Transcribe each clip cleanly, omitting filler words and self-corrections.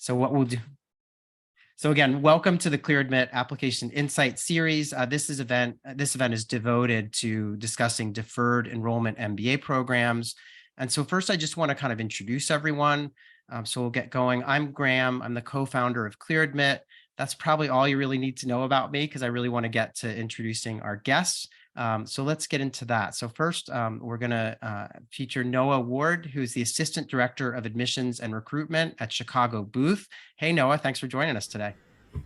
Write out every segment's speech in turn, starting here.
So what we'll do. So again, welcome to the ClearAdmit Application Insight Series. This event is devoted to discussing deferred enrollment MBA programs. And so first, I just want to kind of introduce everyone. So we'll get going. I'm Graham. I'm the co-founder of ClearAdmit. That's probably all you really need to know about me because I really want to get to introducing our guests. So let's get into that. So first, we're going to feature Noah Ward, who's the Assistant Director of Admissions and Recruitment at Chicago Booth. Hey, Noah, thanks for joining us today.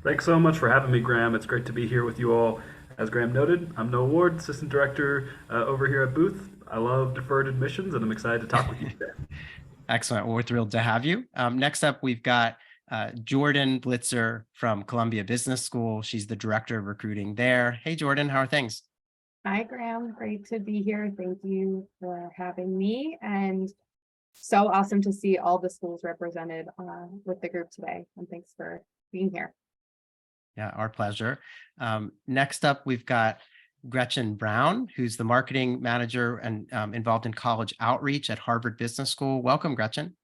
Thanks so much for having me, Graham. It's great to be here with you all. As Graham noted, I'm Noah Ward, Assistant Director over here at Booth. I love deferred admissions, and I'm excited to talk with you today. Excellent. Well, we're thrilled to have you. Next up, we've got Jordan Blitzer from Columbia Business School. She's the Director of Recruiting there. Hey, Jordan, how are things? Hi, Graham. Great to be here. Thank you for having me. And so awesome to see all the schools represented with the group today. And thanks for being here. Yeah, our pleasure. Next up, we've got Gretchen Brown, who's the marketing manager and involved in college outreach at Harvard Business School. Welcome, Gretchen.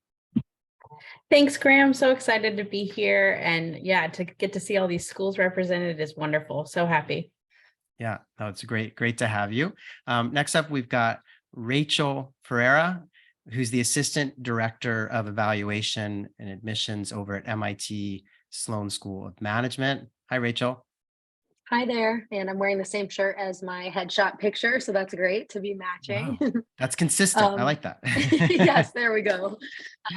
Thanks, Graham. So excited to be here. And yeah, to get to see all these schools represented is wonderful. So happy. Yeah, no, it's great to have you. Next up, we've got Rachel Ferreira, who's the Assistant Director of Evaluation and Admissions over at MIT Sloan School of Management. Hi, Rachel. Hi there. And I'm wearing the same shirt as my headshot picture, so that's great to be matching. Wow. That's consistent. I like that. Yes, there we go.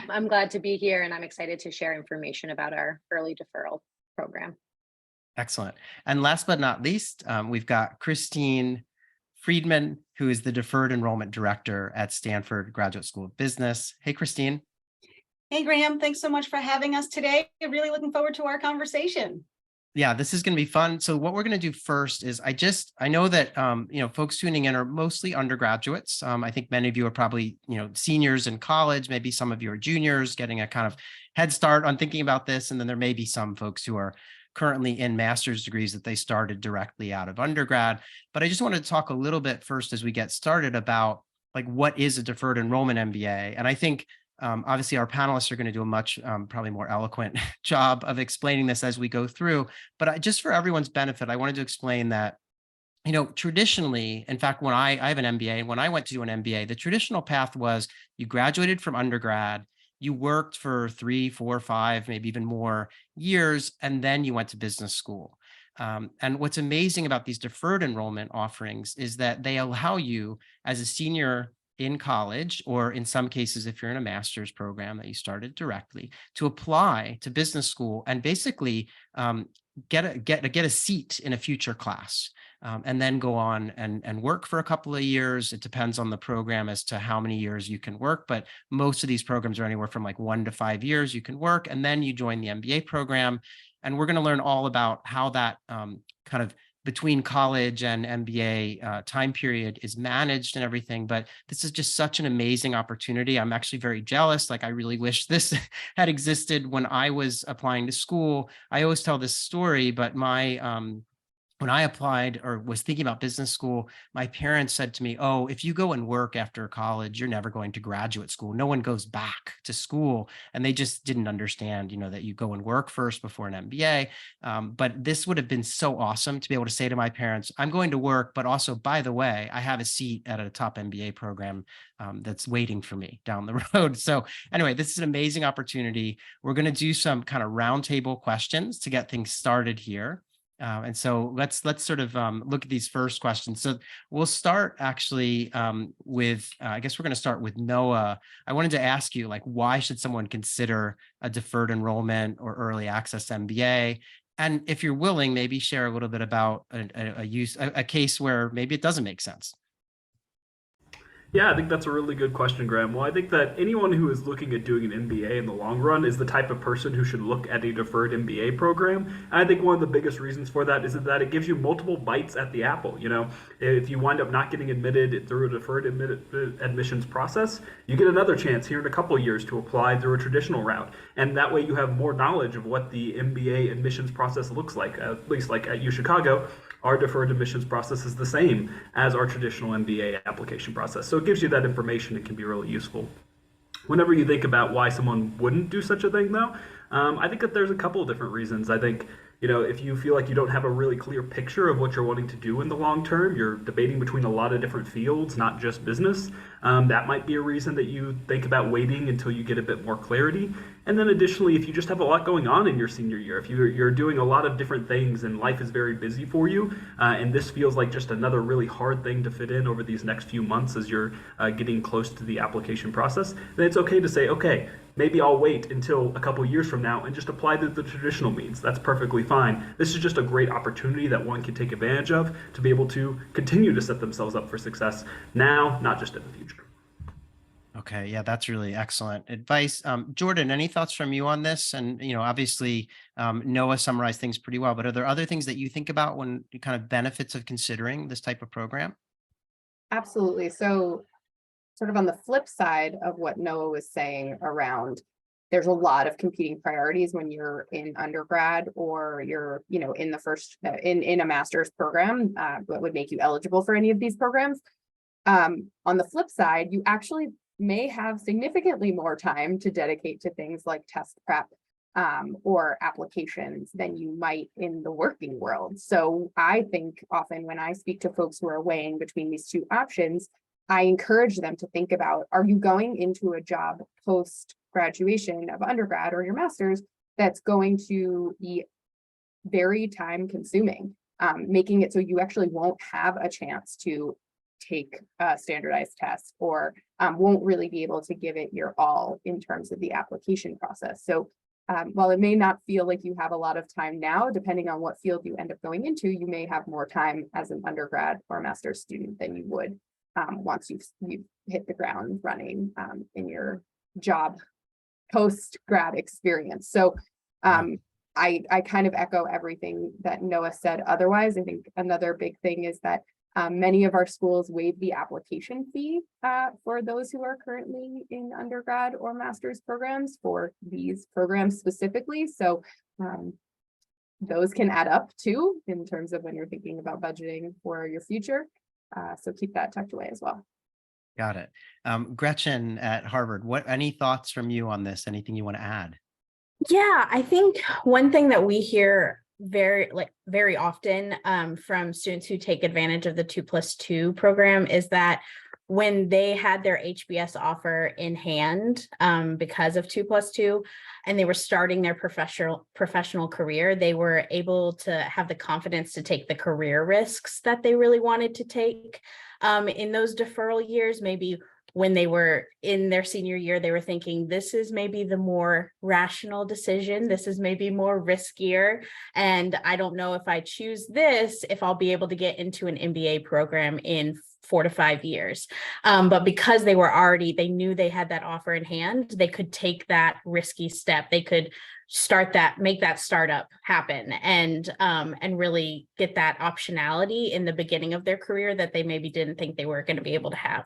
I'm glad to be here, and I'm excited to share information about our early deferral program. Excellent. And last but not least, we've got Christine Friedman, who is the Deferred Enrollment Director at Stanford Graduate School of Business. Hey, Christine. Hey, Graham. Thanks so much for having us today. I'm really looking forward to our conversation. Yeah, this is going to be fun. So what we're going to do first is I know that, folks tuning in are mostly undergraduates. I think many of you are probably, seniors in college, maybe some of you are juniors getting a kind of head start on thinking about this. And then there may be some folks who are currently in master's degrees that they started directly out of undergrad. But I just wanted to talk a little bit first as we get started about like, what is a deferred enrollment MBA? And I think obviously, our panelists are going to do a much probably more eloquent job of explaining this as we go through. But just for everyone's benefit, I wanted to explain that, traditionally, in fact, when I have an MBA, and when I went to do an MBA, the traditional path was you graduated from undergrad, you worked for 3, 4, 5, maybe even more years, and then you went to business school. And what's amazing about these deferred enrollment offerings is that they allow you as a senior in college, or in some cases, if you're in a master's program that you started directly, to apply to business school and basically get a seat in a future class, and then go on and work for a couple of years. It depends on the program as to how many years you can work, but most of these programs are anywhere from like 1 to 5 years you can work, and then you join the MBA program. And we're going to learn all about how that kind of between college and MBA time period is managed and everything. But this is just such an amazing opportunity. I'm actually very jealous. Like, I really wish this had existed when I was applying to school. I always tell this story, but when I applied or was thinking about business school, my parents said to me, "Oh, if you go and work after college, you're never going to graduate school. No one goes back to school." And they just didn't understand, that you go and work first before an MBA. But this would have been so awesome to be able to say to my parents, "I'm going to work, but also, by the way, I have a seat at a top MBA program that's waiting for me down the road." So anyway, this is an amazing opportunity. We're going to do some kind of roundtable questions to get things started here. And so let's sort of look at these first questions. So we'll start actually with, I guess we're going to start with Noah. I wanted to ask you, like, why should someone consider a deferred enrollment or early access MBA? And if you're willing, maybe share a little bit about a case where maybe it doesn't make sense. Yeah, I think that's a really good question, Graham. Well, I think that anyone who is looking at doing an MBA in the long run is the type of person who should look at a deferred MBA program. And I think one of the biggest reasons for that is that it gives you multiple bites at the apple. If you wind up not getting admitted through a deferred admissions process, you get another chance here in a couple of years to apply through a traditional route. And that way you have more knowledge of what the MBA admissions process looks like, at least like at UChicago. Our deferred admissions process is the same as our traditional MBA application process. So it gives you that information. It can be really useful. Whenever you think about why someone wouldn't do such a thing, though, I think that there's a couple of different reasons. I think, if you feel like you don't have a really clear picture of what you're wanting to do in the long term, you're debating between a lot of different fields, not just business. That might be a reason that you think about waiting until you get a bit more clarity. And then additionally, if you just have a lot going on in your senior year, if you're doing a lot of different things and life is very busy for you, and this feels like just another really hard thing to fit in over these next few months as you're getting close to the application process, then it's okay to say, okay, maybe I'll wait until a couple years from now and just apply the traditional means. That's perfectly fine. This is just a great opportunity that one can take advantage of to be able to continue to set themselves up for success now, not just in the future. Okay, yeah, that's really excellent advice. Jordan, any thoughts from you on this? And, obviously, Noah summarized things pretty well, but are there other things that you think about when kind of benefits of considering this type of program? Absolutely. So sort of on the flip side of what Noah was saying around, there's a lot of competing priorities when you're in undergrad or you're, in the first, in a master's program, that would make you eligible for any of these programs. On the flip side, you actually may have significantly more time to dedicate to things like test prep or applications than you might in the working world. So I think often when I speak to folks who are weighing between these two options, I encourage them to think about, are you going into a job post graduation of undergrad or your master's that's going to be very time consuming, making it so you actually won't have a chance to take a standardized test or won't really be able to give it your all in terms of the application process. So while it may not feel like you have a lot of time now, depending on what field you end up going into, you may have more time as an undergrad or master's student than you would once you've hit the ground running in your job post-grad experience. So I kind of echo everything that Noah said. Otherwise, I think another big thing is that many of our schools waive the application fee for those who are currently in undergrad or master's programs for these programs specifically. So those can add up too in terms of when you're thinking about budgeting for your future. So keep that tucked away as well. Got it. Gretchen at Harvard, any thoughts from you on this? Anything you want to add? Yeah, I think one thing that we hear very often from students who take advantage of the 2+2 program is that when they had their HBS offer in hand because of 2+2 and they were starting their professional career, they were able to have the confidence to take the career risks that they really wanted to take in those deferral years. Maybe when they were in their senior year, they were thinking, this is maybe the more rational decision. This is maybe more riskier. And I don't know if I choose this, if I'll be able to get into an MBA program in 4 to 5 years. But because they knew they had that offer in hand, they could take that risky step. They could make that startup happen and really get that optionality in the beginning of their career that they maybe didn't think they were going to be able to have.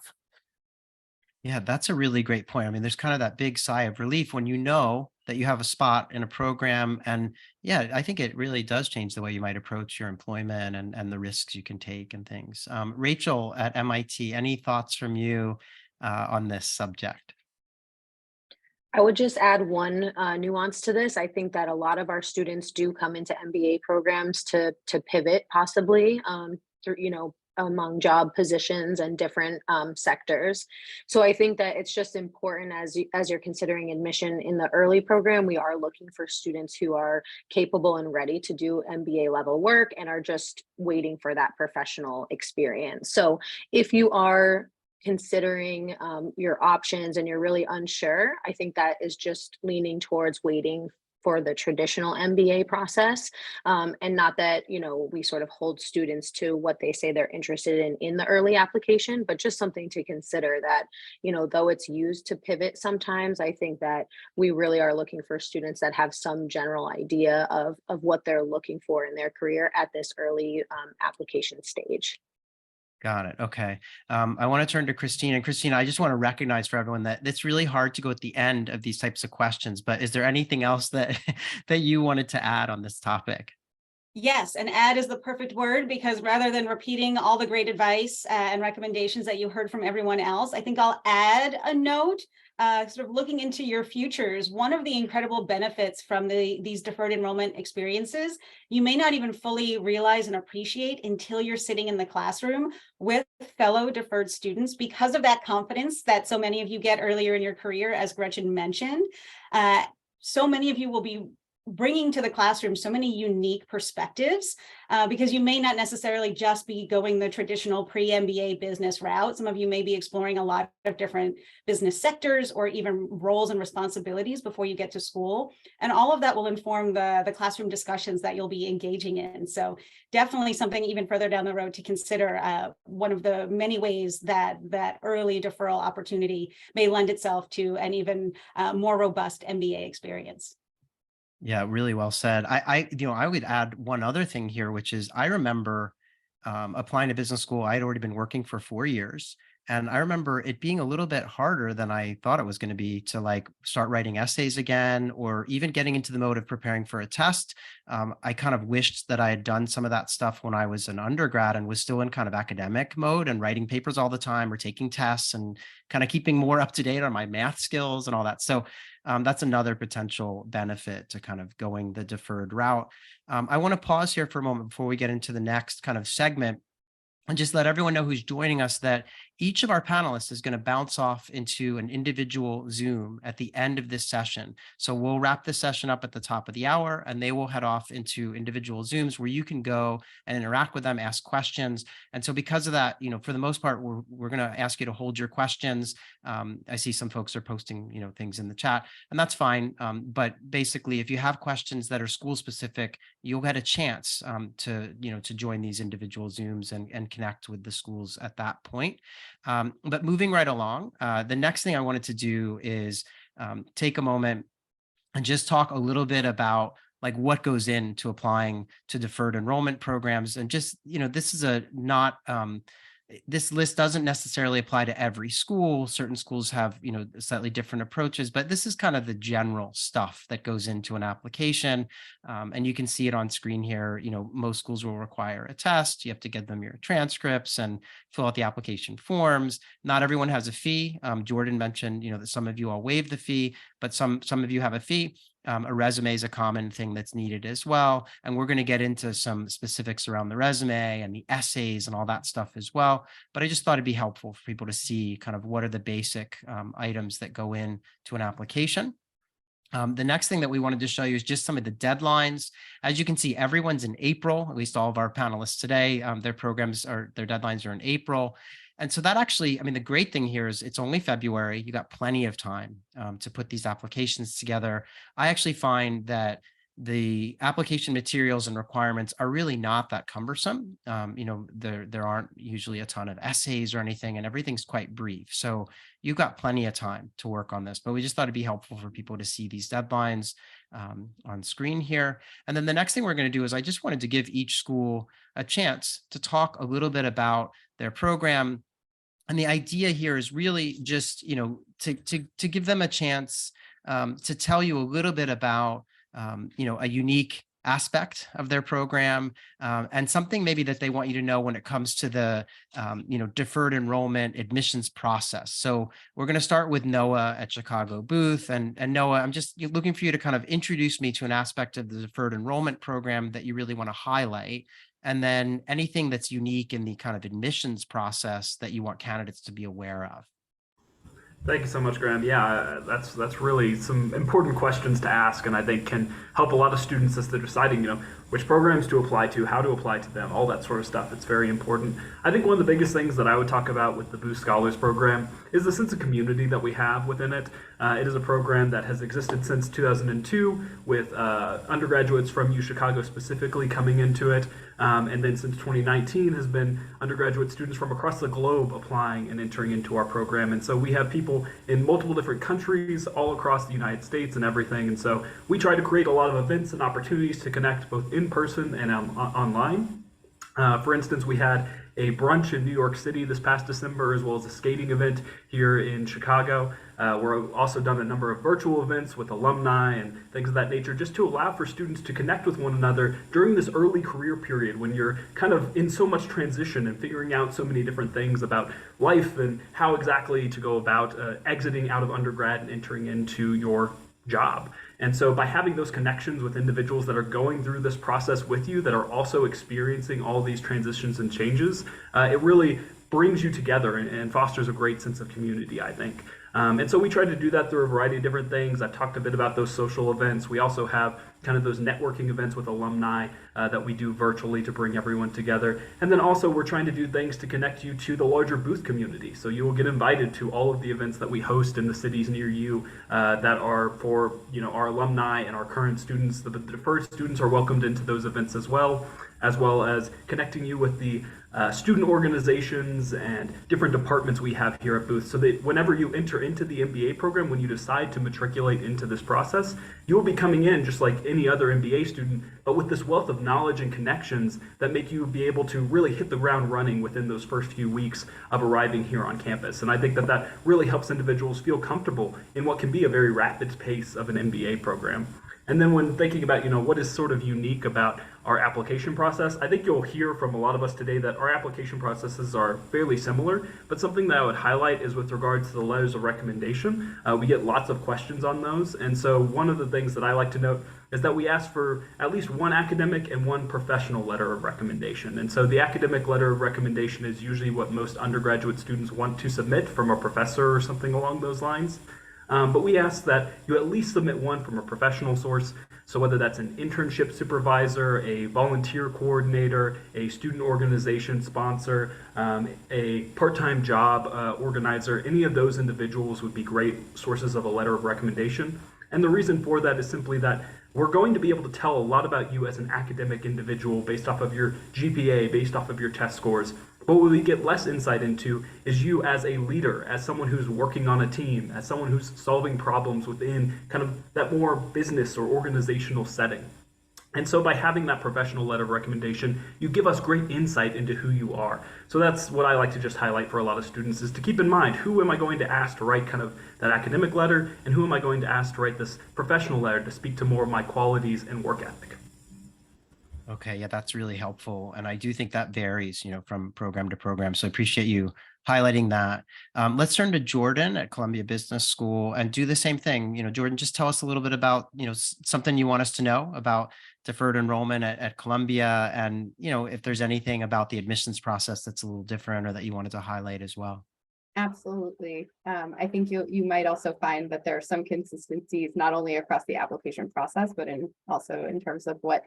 Yeah, that's a really great point. I mean, there's kind of that big sigh of relief when you know that you have a spot in a program. And yeah, I think it really does change the way you might approach your employment and the risks you can take and things. Rachel at MIT, any thoughts from you on this subject? I would just add one nuance to this. I think that a lot of our students do come into MBA programs to pivot possibly through, among job positions and different sectors. So I think that it's just important as you're considering admission in the early program, we are looking for students who are capable and ready to do MBA level work and are just waiting for that professional experience. So if you are considering your options and you're really unsure, I think that is just leaning towards waiting for the traditional MBA process, and not that, we sort of hold students to what they say they're interested in the early application, but just something to consider that, though it's used to pivot sometimes, I think that we really are looking for students that have some general idea of what they're looking for in their career at this early application stage. Got it. Okay. I want to turn to Christine. And Christine, I just want to recognize for everyone that it's really hard to go at the end of these types of questions, but is there anything else that that you wanted to add on this topic? Yes, and add is the perfect word, because rather than repeating all the great advice and recommendations that you heard from everyone else, I think I'll add a note sort of looking into your futures, one of the incredible benefits from these deferred enrollment experiences, you may not even fully realize and appreciate until you're sitting in the classroom with fellow deferred students, because of that confidence that so many of you get earlier in your career, as Gretchen mentioned. So many of you will be bringing to the classroom so many unique perspectives, because you may not necessarily just be going the traditional pre-MBA business route. Some of you may be exploring a lot of different business sectors or even roles and responsibilities before you get to school. And all of that will inform the classroom discussions that you'll be engaging in. So definitely something even further down the road to consider, one of the many ways that early deferral opportunity may lend itself to an even more robust MBA experience. Yeah, really well said. I would add one other thing here, which is I remember applying to business school. I had already been working for 4 years. And I remember it being a little bit harder than I thought it was going to be to like start writing essays again, or even getting into the mode of preparing for a test. I kind of wished that I had done some of that stuff when I was an undergrad and was still in kind of academic mode and writing papers all the time or taking tests and kind of keeping more up to date on my math skills and all that. So that's another potential benefit to kind of going the deferred route. I want to pause here for a moment before we get into the next kind of segment and just let everyone know who's joining us that each of our panelists is going to bounce off into an individual Zoom at the end of this session. So we'll wrap this session up at the top of the hour, and they will head off into individual Zooms where you can go and interact with them, ask questions. And so because of that, for the most part, we're going to ask you to hold your questions. I see some folks are posting, things in the chat, and that's fine. But basically, if you have questions that are school specific, you'll get a chance to join these individual Zooms and connect with the schools at that point. But moving right along, the next thing I wanted to do is take a moment and just talk a little bit about like what goes into applying to deferred enrollment programs. And just, this is this list doesn't necessarily apply to every school. Certain schools have, slightly different approaches, but this is kind of the general stuff that goes into an application. And you can see it on screen here. Most schools will require a test. You have to get them your transcripts and fill out the application forms. Not everyone has a fee. Jordan mentioned, that some of you all waive the fee, but some of you have a fee. A resume is a common thing that's needed as well. And we're going to get into some specifics around the resume and the essays and all that stuff as well. But I just thought it'd be helpful for people to see kind of what are the basic items that go in to an application. The next thing that we wanted to show you is just some of the deadlines. As you can see, everyone's in April, at least all of our panelists today, their deadlines are in April. And so that actually, the great thing here is it's only February. You got plenty of time to put these applications together. I actually find that the application materials and requirements are really not that cumbersome. There aren't usually a ton of essays or anything, and everything's quite brief. So you've got plenty of time to work on this, but we just thought it'd be helpful for people to see these deadlines on screen here. And then the next thing we're going to do is I just wanted to give each school a chance to talk a little bit about their program. And the idea here is really just, to give them a chance to tell you a little bit about, a unique aspect of their program and something maybe that they want you to know when it comes to the, deferred enrollment admissions process. So we're going to start with Noah at Chicago booth. And Noah, I'm just looking for you to kind of introduce me to an aspect of the deferred enrollment program that you really want to highlight. And then anything that's unique in the kind of admissions process that you want candidates to be aware of. Thank you so much, Graham. Yeah, that's really some important questions to ask, and I think can help a lot of students as they're deciding, which programs to apply to, how to apply to them, all that sort of stuff. It's very important. I think one of the biggest things that I would talk about with the Boost Scholars program is the sense of community that we have within it. It is a program that has existed since 2002 with undergraduates from UChicago specifically coming into it. And then since 2019 has been undergraduate students from across the globe applying and entering into our program. And so we have people in multiple different countries all across the United States and everything. And so we try to create a lot of events and opportunities to connect both in person and online. For instance, we had a brunch in New York City this past December, as well as a skating event here in Chicago. We're also done a number of virtual events with alumni and things of that nature, just to allow for students to connect with one another during this early career period when you're kind of in so much transition and figuring out so many different things about life and how exactly to go about exiting out of undergrad and entering into your job. And so by having those connections with individuals that are going through this process with you, that are also experiencing all these transitions and changes, it really brings you together and fosters a great sense of community, I think. And so we try to do that through a variety of different things. I've talked a bit about those social events. We also have kind of those networking events with alumni that we do virtually to bring everyone together. And then also we're trying to do things to connect you to the larger booth community. So you will get invited to all of the events that we host in the cities near you that are for our alumni and our current students. The deferred students are welcomed into those events as well as connecting you with the student organizations and different departments we have here at Booth, so that whenever you enter into the MBA program, when you decide to matriculate into this process, you will be coming in just like any other MBA student, but with this wealth of knowledge and connections that make you be able to really hit the ground running within those first few weeks of arriving here on campus. And I think that that really helps individuals feel comfortable in what can be a very rapid pace of an MBA program. And then when thinking about, what is sort of unique about our application process, I think you'll hear from a lot of us today that our application processes are fairly similar, but something that I would highlight is with regards to the letters of recommendation. We get lots of questions on those, and so one of the things that I like to note is that we ask for at least one academic and one professional letter of recommendation. And so the academic letter of recommendation is usually what most undergraduate students want to submit from a professor or something along those lines. But we ask that you at least submit one from a professional source. So whether that's an internship supervisor, a volunteer coordinator, a student organization sponsor, a part-time job organizer, any of those individuals would be great sources of a letter of recommendation. And the reason for that is simply that we're going to be able to tell a lot about you as an academic individual based off of your GPA, based off of your test scores. But what we get less insight into is you as a leader, as someone who's working on a team, as someone who's solving problems within kind of that more business or organizational setting. And so by having that professional letter of recommendation, you give us great insight into who you are. So that's what I like to just highlight for a lot of students, is to keep in mind, who am I going to ask to write kind of that academic letter, and who am I going to ask to write this professional letter to speak to more of my qualities and work ethic. Okay, yeah, that's really helpful. And I do think that varies, from program to program. So I appreciate you highlighting that. Let's turn to Jordan at Columbia Business School and do the same thing. Jordan, just tell us a little bit about, something you want us to know about deferred enrollment at Columbia, and, if there's anything about the admissions process that's a little different or that you wanted to highlight as well. Absolutely. I think you might also find that there are some consistencies, not only across the application process, but also in terms of what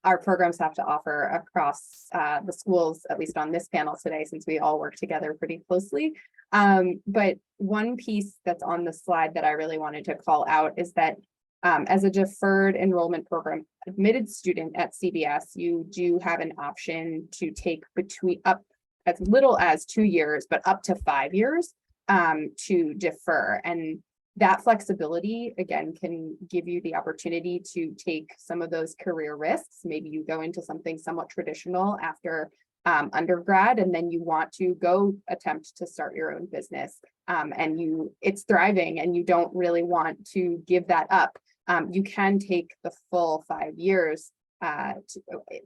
our programs have to offer across the schools, at least on this panel today, since we all work together pretty closely. But one piece that's on the slide that I really wanted to call out is that as a deferred enrollment program admitted student at CBS, you do have an option to take between up as little as 2 years, but up to 5 years to defer. And that flexibility, again, can give you the opportunity to take some of those career risks. Maybe you go into something somewhat traditional after undergrad, and then you want to go attempt to start your own business, and it's thriving and you don't really want to give that up. You can take the full 5 years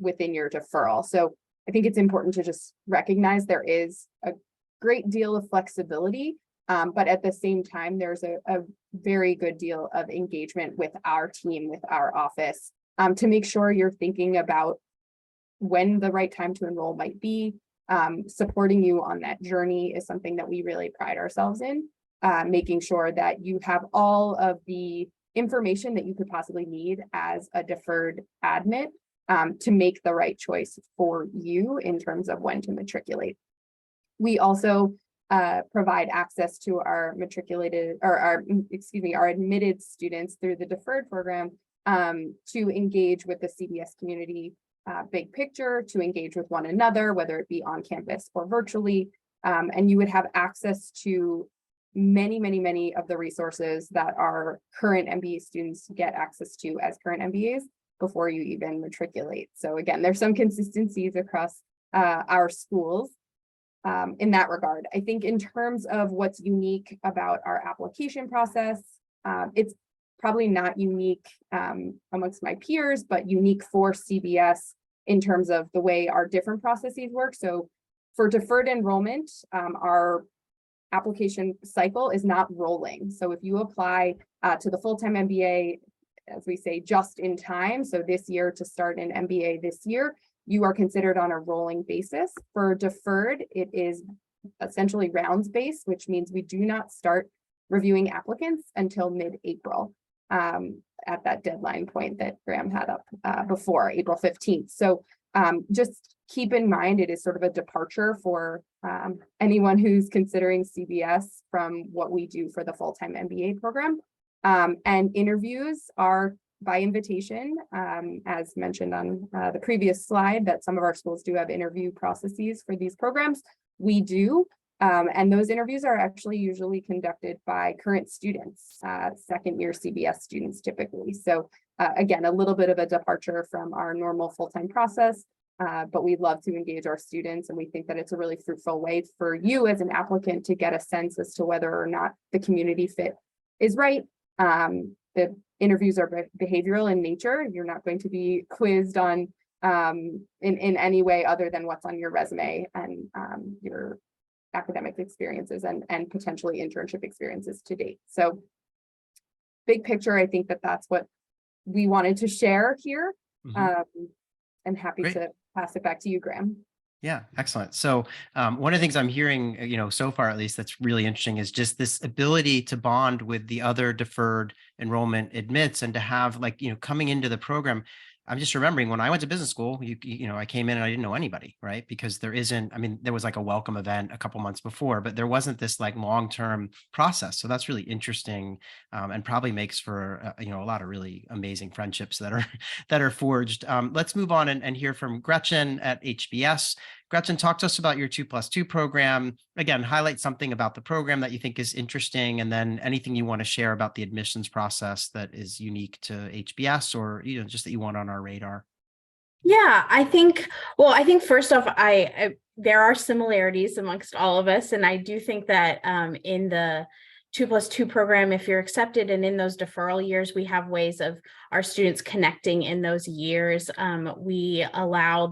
within your deferral. So I think it's important to just recognize there is a great deal of flexibility. But at the same time, there's a very good deal of engagement with our team, with our office, to make sure you're thinking about when the right time to enroll might be. Supporting you on that journey is something that we really pride ourselves in, making sure that you have all of the information that you could possibly need as a deferred admit to make the right choice for you in terms of when to matriculate. We also provide access to our our admitted students through the deferred program to engage with the CBS community big picture, to engage with one another, whether it be on campus or virtually. And you would have access to many of the resources that our current MBA students get access to as current MBAs before you even matriculate. So again, there's some consistencies across our schools. in that regard. I think in terms of what's unique about our application process, it's probably not unique amongst my peers, but unique for CBS in terms of the way our different processes work. So for deferred enrollment, our application cycle is not rolling. So if you apply to the full-time MBA, as we say, just in time, so this year to start an MBA this year, you are considered on a rolling basis. For deferred, it is essentially rounds based, which means we do not start reviewing applicants until mid-April, at that deadline point that Graham had up before, April 15th. So just keep in mind, it is sort of a departure for anyone who's considering CBS from what we do for the full-time MBA program. And interviews are by invitation, as mentioned on the previous slide, that some of our schools do have interview processes for these programs. We do, and those interviews are actually usually conducted by current students, second-year CBS students typically. So again, a little bit of a departure from our normal full-time process, but we love to engage our students, and we think that it's a really fruitful way for you as an applicant to get a sense as to whether or not the community fit is right. The interviews are behavioral in nature. You're not going to be quizzed on in any way other than what's on your resume and your academic experiences and potentially internship experiences to date. So big picture, I think that that's what we wanted to share here. And happy Great. to pass it back to you, Graham. Yeah, excellent. So one of the things I'm hearing, so far at least, that's really interesting is just this ability to bond with the other deferred enrollment admits and to have coming into the program. I'm just remembering when I went to business school, I came in and I didn't know anybody, right? Because there was like a welcome event a couple months before, but there wasn't this like long-term process. So that's really interesting and probably makes for, a lot of really amazing friendships that are forged. Let's move on and hear from Gretchen at HBS. Gretchen, talk to us about your 2+2 program. Again, highlight something about the program that you think is interesting, and then anything you want to share about the admissions process that is unique to HBS or just that you want on our radar. Yeah, I think first off, there are similarities amongst all of us, and I do think that in the 2+2 program, if you're accepted and in those deferral years, we have ways of our students connecting in those years. We allow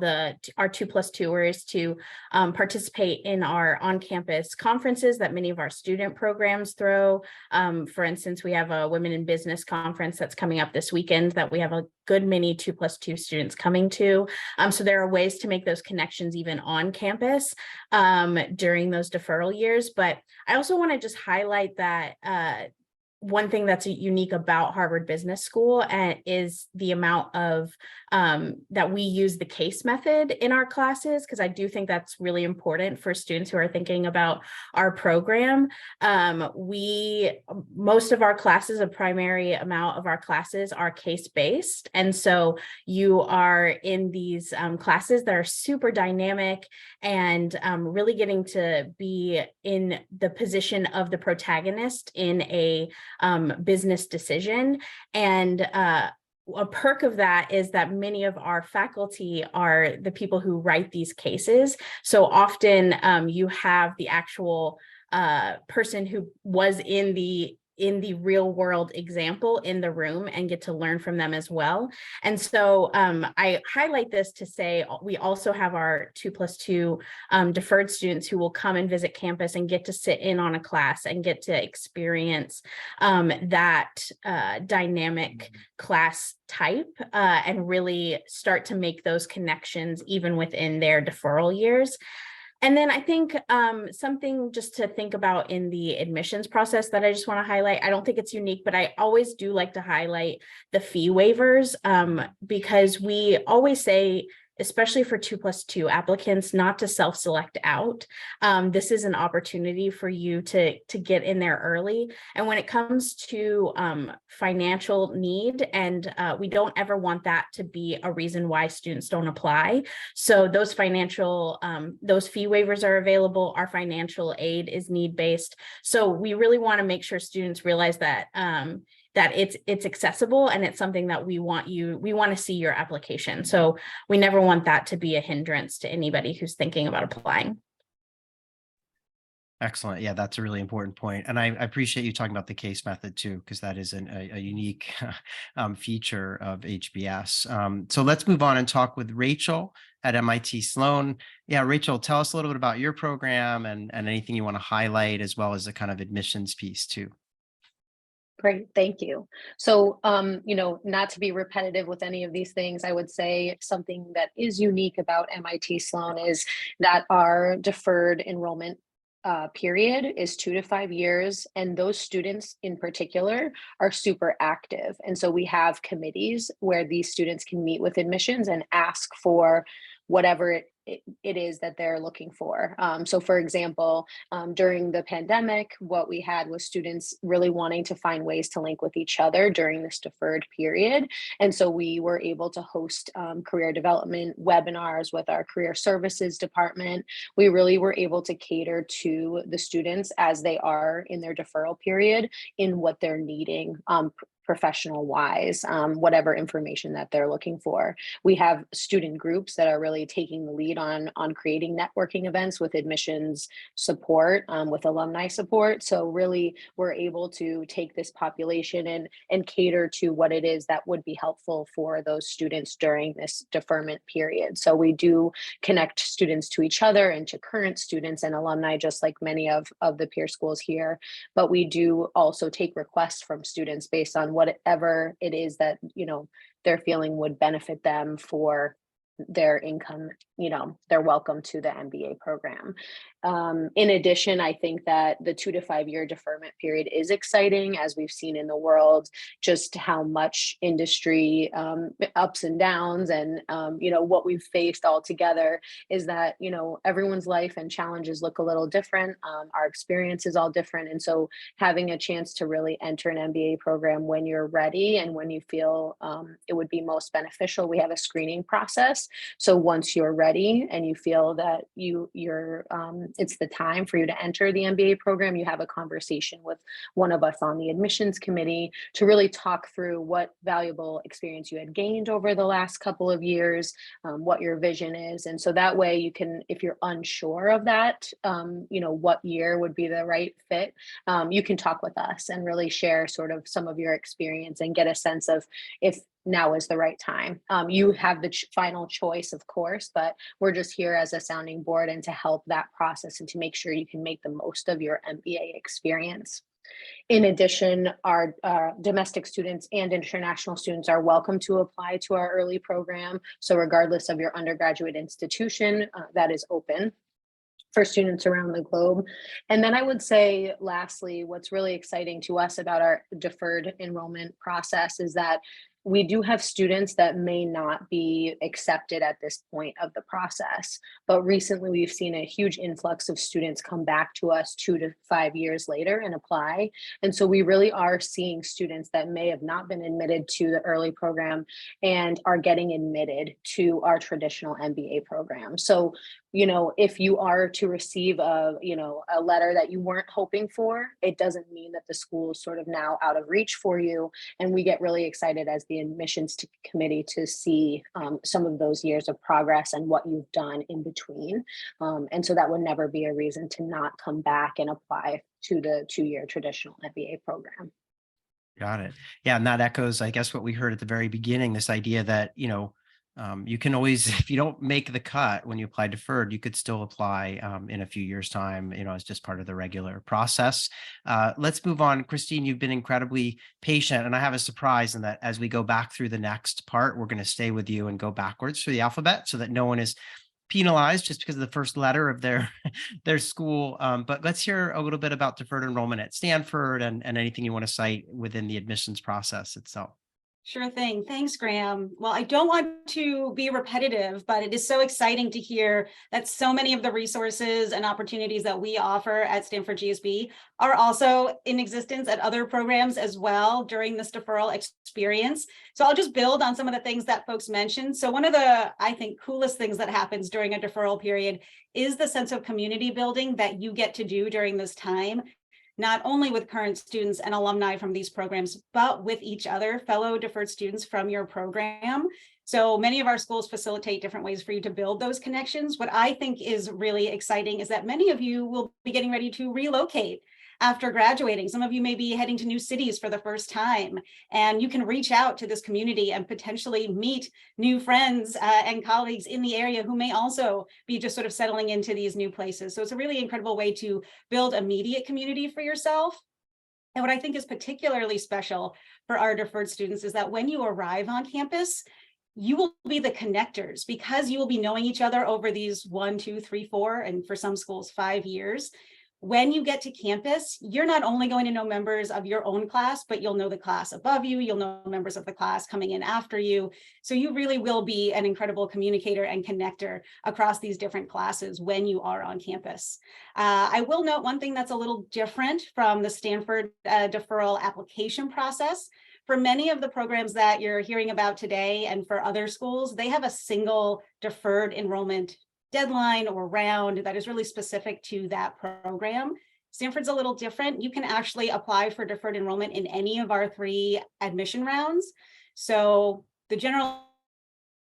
our 2+2ers to participate in our on-campus conferences that many of our student programs throw. For instance, we have a Women in Business conference that's coming up this weekend that we have a good many 2+2 students coming to. So there are ways to make those connections even on campus during those deferral years. But I also want to just highlight that one thing that's unique about Harvard Business School is the amount of that we use the case method in our classes, because I do think that's really important for students who are thinking about our program. Most of our classes, a primary amount of our classes are case-based. And so you are in these classes that are super dynamic and really getting to be in the position of the protagonist in a business decision. And a perk of that is that many of our faculty are the people who write these cases. So often you have the actual person who was in the real world example in the room and get to learn from them as well. And so I highlight this to say we also have our 2+2 deferred students who will come and visit campus and get to sit in on a class and get to experience that dynamic class type and really start to make those connections even within their deferral years. And then I think something just to think about in the admissions process that I just want to highlight, I don't think it's unique, but I always do like to highlight the fee waivers because we always say, especially for 2+2 applicants, not to self-select out. This is an opportunity for you to get in there early. And when it comes to financial need, and we don't ever want that to be a reason why students don't apply. So those fee waivers are available. Our financial aid is need-based. So we really want to make sure students realize that that it's accessible and it's something that we want to see your application. So we never want that to be a hindrance to anybody who's thinking about applying. Excellent. Yeah, that's a really important point. And I appreciate you talking about the case method too, because that is a unique feature of HBS. So let's move on and talk with Rachel at MIT Sloan. Yeah, Rachel, tell us a little bit about your program and anything you want to highlight, as well as the kind of admissions piece too. Great, thank you. So, not to be repetitive with any of these things, I would say something that is unique about MIT Sloan is that our deferred enrollment period is 2 to 5 years, and those students in particular are super active. And so we have committees where these students can meet with admissions and ask for whatever it is that they're looking for. So for example, during the pandemic, what we had was students really wanting to find ways to link with each other during this deferred period. And so we were able to host career development webinars with our career services department. We really were able to cater to the students as they are in their deferral period in what they're needing professional wise, whatever information that they're looking for. We have student groups that are really taking the lead on creating networking events with admissions support, with alumni support. So really we're able to take this population and cater to what it is that would be helpful for those students during this deferment period. So we do connect students to each other and to current students and alumni, just like many of the peer schools here. But we do also take requests from students based on whatever it is that they're feeling would benefit them for their income. They're welcome to the MBA program. In addition, I think that the 2 to 5 year deferment period is exciting, as we've seen in the world, just how much industry ups and downs and what we've faced all together is that everyone's life and challenges look a little different. Our experience is all different, and so having a chance to really enter an MBA program when you're ready and when you feel it would be most beneficial. We have a screening process, so once you're ready and you feel that you're it's the time for you to enter the MBA program, you have a conversation with one of us on the admissions committee to really talk through what valuable experience you had gained over the last couple of years, what your vision is. And so that way you can, if you're unsure of that, what year would be the right fit, you can talk with us and really share sort of some of your experience and get a sense of if now is the right time. You have the final choice, of course, but we're just here as a sounding board and to help that process and to make sure you can make the most of your MBA experience. In addition, our domestic students and international students are welcome to apply to our early program. So regardless of your undergraduate institution, that is open for students around the globe. And then I would say, lastly, what's really exciting to us about our deferred enrollment process is that we do have students that may not be accepted at this point of the process, but recently we've seen a huge influx of students come back to us 2 to 5 years later and apply. And so we really are seeing students that may have not been admitted to the early program and are getting admitted to our traditional MBA program. So, if you are to receive a letter that you weren't hoping for, it doesn't mean that the school is sort of now out of reach for you. And we get really excited as the admissions committee to see some of those years of progress and what you've done in between. And so that would never be a reason to not come back and apply to the 2-year traditional MBA program. Got it. Yeah, and that echoes, I guess, what we heard at the very beginning, this idea that, you can always, if you don't make the cut when you apply deferred, you could still apply in a few years' time, as just part of the regular process. Let's move on. Christine, you've been incredibly patient, and I have a surprise in that as we go back through the next part, we're going to stay with you and go backwards through the alphabet so that no one is penalized just because of the first letter of their school. But let's hear a little bit about deferred enrollment at Stanford and anything you want to cite within the admissions process itself. Sure thing. Thanks, Graham. Well, I don't want to be repetitive, but it is so exciting to hear that so many of the resources and opportunities that we offer at Stanford GSB are also in existence at other programs as well during this deferral experience. So I'll just build on some of the things that folks mentioned. So one of the, I think, coolest things that happens during a deferral period is the sense of community building that you get to do during this time. not only with current students and alumni from these programs, but with each other, fellow deferred students from your program. So many of our schools facilitate different ways for you to build those connections. What I think is really exciting is that many of you will be getting ready to relocate after graduating. Some of you may be heading to new cities for the first time, and you can reach out to this community and potentially meet new friends and colleagues in the area who may also be just sort of settling into these new places. So it's a really incredible way to build immediate community for yourself. And what I think is particularly special for our deferred students is that when you arrive on campus, you will be the connectors, because you will be knowing each other over these 1, 2, 3, 4, and for some schools, 5 years. When you get to campus, you're not only going to know members of your own class, but you'll know the class above you, you'll know members of the class coming in after you. So you really will be an incredible communicator and connector across these different classes when you are on campus. I will note one thing that's a little different from the Stanford deferral application process. For many of the programs that you're hearing about today, and for other schools, they have a single deferred enrollment deadline or round that is really specific to that program. Stanford's a little different. You can actually apply for deferred enrollment in any of our 3 admission rounds. So the general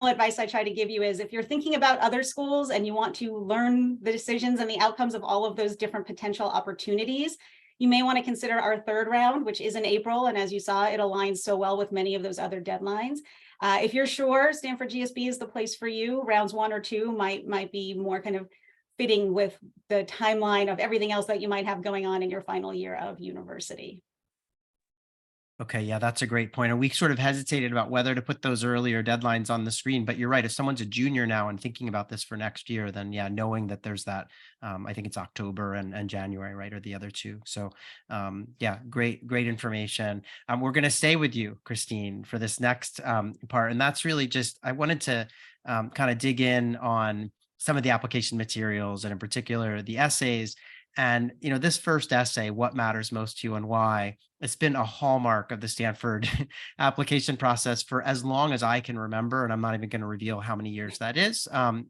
advice I try to give you is, if you're thinking about other schools and you want to learn the decisions and the outcomes of all of those different potential opportunities, you may want to consider our 3rd round, which is in April. And as you saw, it aligns so well with many of those other deadlines. If you're sure Stanford GSB is the place for you, rounds 1 or 2 might be more kind of fitting with the timeline of everything else that you might have going on in your final year of university. Okay, yeah, that's a great point. And we sort of hesitated about whether to put those earlier deadlines on the screen, but you're right. If someone's a junior now and thinking about this for next year, then yeah, knowing that there's that, I think it's October and January, right, or the other 2. So yeah, great information. We're going to stay with you, Christine, for this next part. And that's really just, I wanted to kind of dig in on some of the application materials, and in particular, the essays. And, this first essay, What Matters Most to You and Why, it's been a hallmark of the Stanford application process for as long as I can remember. And I'm not even going to reveal how many years that is. But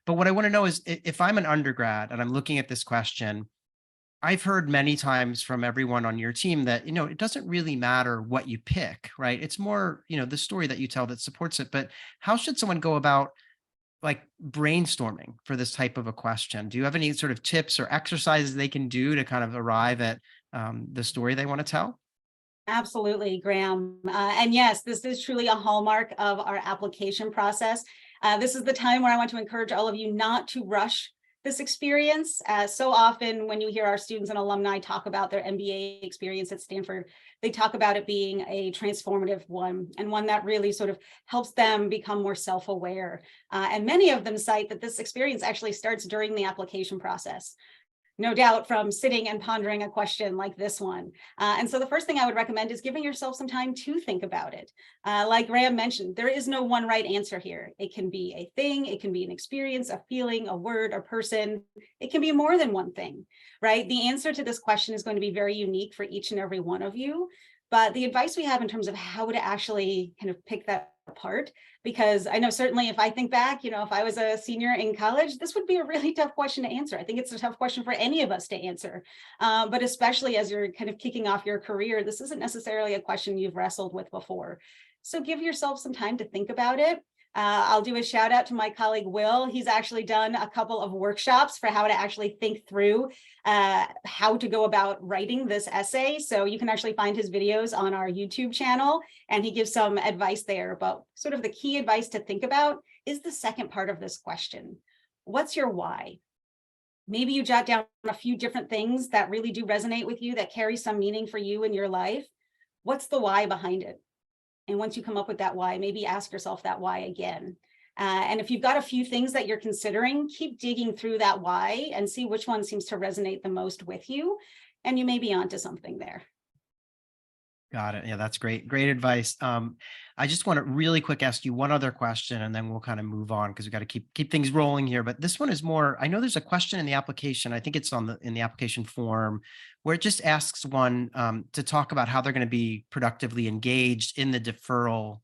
what I want to know is, if I'm an undergrad and I'm looking at this question, I've heard many times from everyone on your team that, it doesn't really matter what you pick, right? It's more, the story that you tell that supports it. But how should someone go about like brainstorming for this type of a question? Do you have any sort of tips or exercises they can do to kind of arrive at the story they want to tell? Absolutely, Graham. And yes, this is truly a hallmark of our application process. This is the time where I want to encourage all of you not to rush this experience. So often when you hear our students and alumni talk about their MBA experience at Stanford, they talk about it being a transformative one, and one that really sort of helps them become more self-aware. And many of them cite that this experience actually starts during the application process. No doubt from sitting and pondering a question like this one. And so the first thing I would recommend is giving yourself some time to think about it. Like Graham mentioned, there is no one right answer here. It can be a thing, it can be an experience, a feeling, a word, a person. It can be more than one thing, right? The answer to this question is going to be very unique for each and every one of you. But the advice we have in terms of how to actually kind of pick that apart, because I know certainly if I think back, if I was a senior in college, this would be a really tough question to answer. I think it's a tough question for any of us to answer, but especially as you're kind of kicking off your career, this isn't necessarily a question you've wrestled with before. So give yourself some time to think about it. I'll do a shout out to my colleague, Will. He's actually done a couple of workshops for how to actually think through how to go about writing this essay. So you can actually find his videos on our YouTube channel, and he gives some advice there. But sort of the key advice to think about is the second part of this question. What's your why? Maybe you jot down a few different things that really do resonate with you, that carry some meaning for you in your life. What's the why behind it? And once you come up with that why, maybe ask yourself that why again. And if you've got a few things that you're considering, keep digging through that why and see which one seems to resonate the most with you. And you may be onto something there. Got it. Yeah, that's great. Great advice. I just want to really quick ask you one other question, and then we'll kind of move on because we've got to keep things rolling here. But this one is more, I know there's a question in the application. I think it's in the application form where it just asks one to talk about how they're going to be productively engaged in the deferral,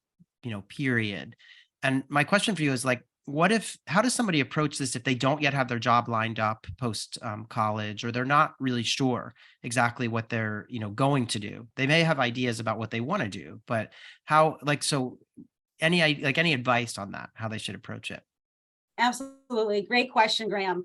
period. And my question for you is like, how does somebody approach this if they don't yet have their job lined up post college, or they're not really sure exactly what they're, going to do? They may have ideas about what they want to do, but how, so any advice on that, how they should approach it? Absolutely. Great question, Graham.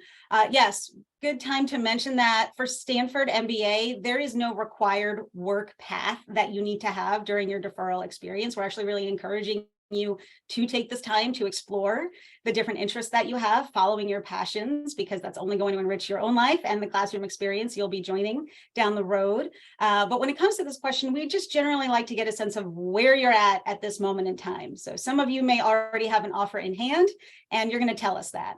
Yes, good time to mention that for Stanford MBA, there is no required work path that you need to have during your deferral experience. We're actually really encouraging you to take this time to explore the different interests that you have, following your passions, because that's only going to enrich your own life and the classroom experience you'll be joining down the road. But when it comes to this question, we just generally like to get a sense of where you're at this moment in time. So some of you may already have an offer in hand, and you're going to tell us that.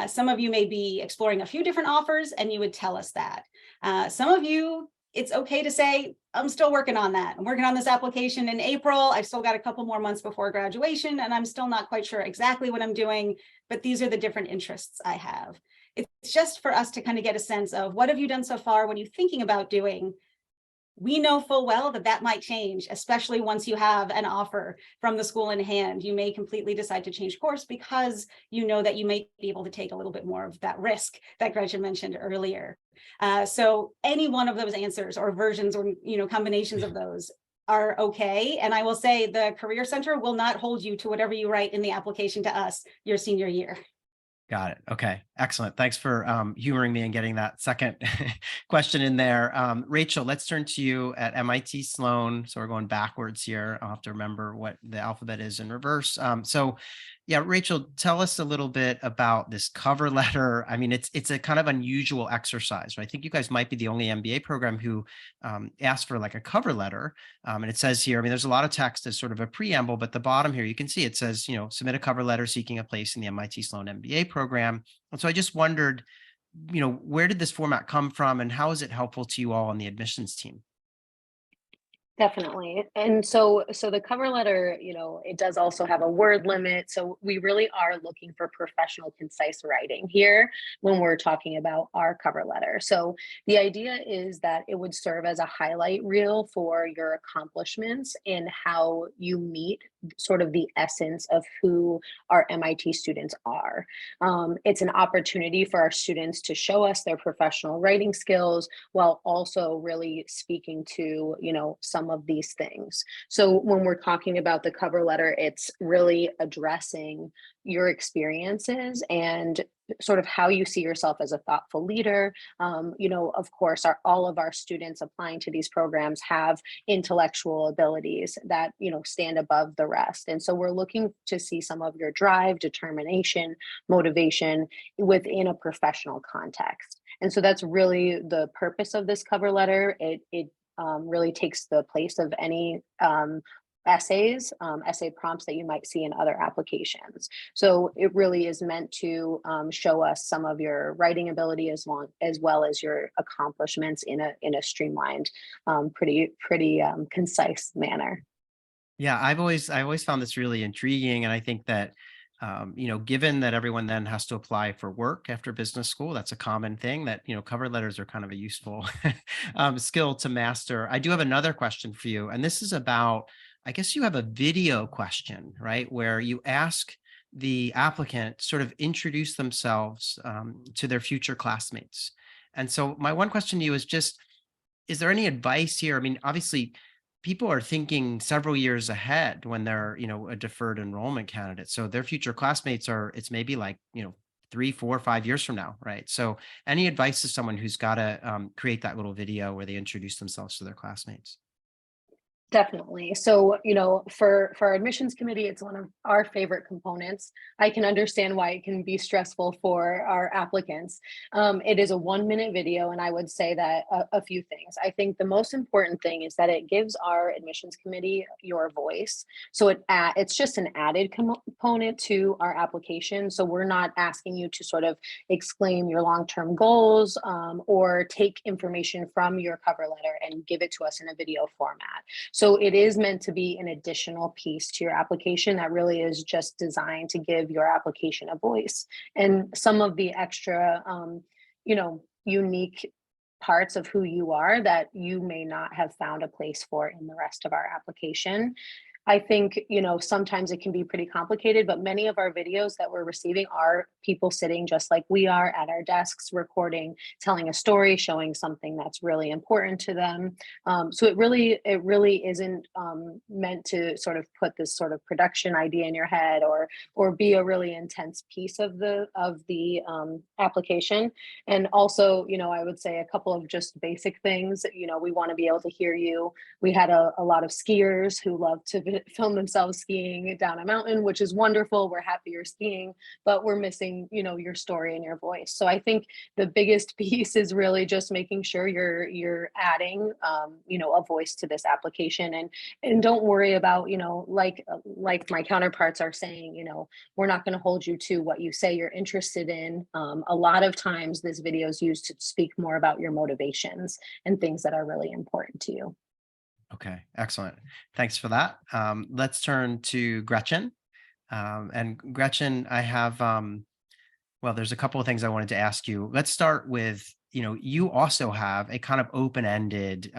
Some of you may be exploring a few different offers, and you would tell us that. Some of you, it's okay to say, I'm still working on that. I'm working on this application in April. I've still got a couple more months before graduation, and I'm still not quite sure exactly what I'm doing, but these are the different interests I have. It's just for us to kind of get a sense of, what have you done so far? What are you thinking about doing? We know full well that that might change, especially once you have an offer from the school in hand. You may completely decide to change course because you know that you may be able to take a little bit more of that risk that Gretchen mentioned earlier. So any one of those answers or versions or combinations of those are okay. And I will say the Career Center will not hold you to whatever you write in the application to us your senior year. Got it. Okay. Excellent. Thanks for humoring me and getting that second question in there. Rachel, let's turn to you at MIT Sloan. So we're going backwards here. I'll have to remember what the alphabet is in reverse. Yeah, Rachel, tell us a little bit about this cover letter. I mean, it's a kind of unusual exercise, right? I think you guys might be the only MBA program who asked for like a cover letter. And it says here, I mean, there's a lot of text as sort of a preamble, but the bottom here, you can see it says, submit a cover letter seeking a place in the MIT Sloan MBA program. And so I just wondered, where did this format come from, and how is it helpful to you all on the admissions team? Definitely. And so the cover letter, it does also have a word limit. So we really are looking for professional, concise writing here when we're talking about our cover letter. So the idea is that it would serve as a highlight reel for your accomplishments and how you meet sort of the essence of who our MIT students are. It's an opportunity for our students to show us their professional writing skills while also really speaking to, some of these things. So when we're talking about the cover letter, it's really addressing your experiences and sort of how you see yourself as a thoughtful leader. Of course, all of our students applying to these programs have intellectual abilities that, stand above the rest. And so we're looking to see some of your drive, determination, motivation within a professional context. And so that's really the purpose of this cover letter. It really takes the place of any essay prompts that you might see in other applications. So it really is meant to show us some of your writing ability as well as your accomplishments in a streamlined, pretty concise manner. Yeah, I've always found this really intriguing, and I think that given that everyone then has to apply for work after business school, that's a common thing, that, cover letters are kind of a useful skill to master. I do have another question for you, and this is about, I guess you have a video question, right? Where you ask the applicant sort of introduce themselves to their future classmates. And so my one question to you is just, is there any advice here? I mean, obviously, people are thinking several years ahead when they're, a deferred enrollment candidate. So their future classmates it's maybe like, 3, 4, 5 years from now, right? So any advice to someone who's got to create that little video where they introduce themselves to their classmates? Definitely. So, for our admissions committee, it's one of our favorite components. I can understand why it can be stressful for our applicants. It is a 1-minute video, and I would say that a few things. I think the most important thing is that it gives our admissions committee your voice. So it's just an added component to our application. So we're not asking you to sort of exclaim your long-term goals or take information from your cover letter and give it to us in a video format. So it is meant to be an additional piece to your application that really is just designed to give your application a voice. And some of the extra, unique parts of who you are that you may not have found a place for in the rest of our application. I think, you know, sometimes it can be pretty complicated, but many of our videos that we're receiving are people sitting just like we are at our desks, recording, telling a story, showing something that's really important to them. So it really isn't meant to sort of put this sort of production idea in your head, or be a really intense piece of the application. And also, you know, I would say a couple of just basic things. You know, we want to be able to hear you. We had a lot of skiers who love to film themselves skiing down a mountain, which is wonderful. We're happy you're skiing, but we're missing, you know, your story and your voice. So I think the biggest piece is really just making sure you're adding, you know, a voice to this application, and don't worry about, you know, like my counterparts are saying, you know, we're not going to hold you to what you say you're interested in. A lot of times this video is used to speak more about your motivations and things that are really important to you. Okay, excellent. Thanks for that. Let's turn to Gretchen. And Gretchen, I have, well, there's a couple of things I wanted to ask you. Let's start with, you know, you also have a kind of open-ended,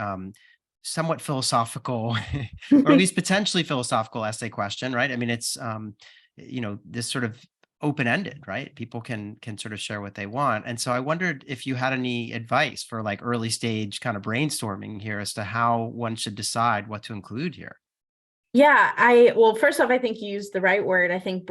somewhat philosophical, or at least potentially philosophical essay question, right? I mean, it's, you know, this sort of open-ended, right? People can sort of share what they want. And so I wondered if you had any advice for like early stage kind of brainstorming here as to how one should decide what to include here. Yeah, well, first off, I think you used the right word. I think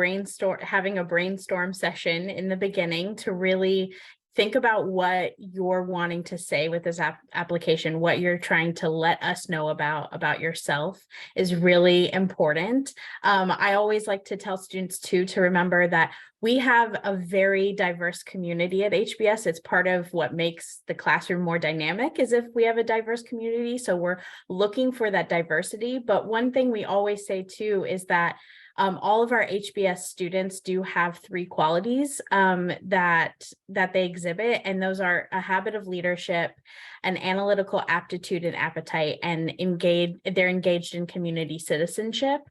having a brainstorm session in the beginning to really think about what you're wanting to say with this application, what you're trying to let us know about yourself is really important. I always like to tell students too, to remember that we have a very diverse community at HBS. It's part of what makes the classroom more dynamic, is if we have a diverse community. So we're looking for that diversity. But one thing we always say too is that all of our HBS students do have 3 qualities that they exhibit, and those are a habit of leadership, an analytical aptitude and appetite, and they're engaged in community citizenship.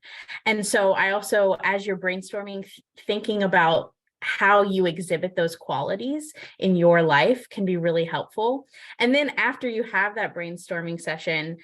And so I also, as you're brainstorming, thinking about how you exhibit those qualities in your life can be really helpful. And then after you have that brainstorming session,